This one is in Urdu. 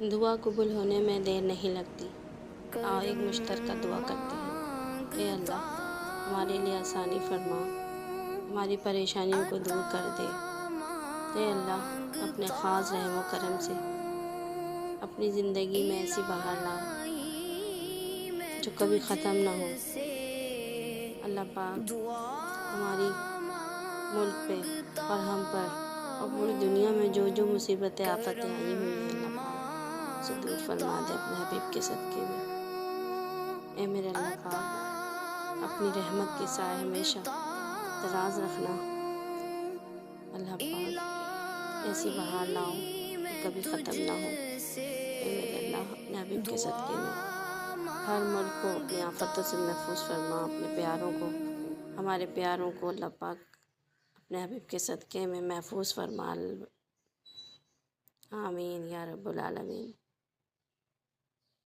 دعا قبول ہونے میں دیر نہیں لگتی۔ آؤ ایک مشترکہ دعا کرتے ہیں۔ اے اللہ، ہمارے لیے آسانی فرما، ہماری پریشانیوں کو دور کر دے۔ اے اللہ، اپنے خاص رحم و کرم سے اپنی زندگی میں ایسی بہار لا جو کبھی ختم نہ ہو۔ اللہ پاک ہماری ملک پہ اور ہم پر اور پوری دنیا میں جو جو مصیبتیں آفتیں آئی ہوئی ہیں، اللہ پاک اسے دور فرما دے اپنے حبیب کے صدقے میں۔ اے میرے اللہ پاک، اپنی رحمت کے سائے ہمیشہ دراز رکھنا۔ اللہ پاک ایسی بہار لاؤ کہ کبھی ختم نہ ہو۔ اے میرے اللہ، اپنے حبیب کے صدقے میں ہر ملک کو اپنی آفتوں سے محفوظ فرما، اپنے پیاروں کو، ہمارے پیاروں کو اللہ پاک اپنے حبیب کے صدقے میں محفوظ فرما۔ آمین یا رب العالمین۔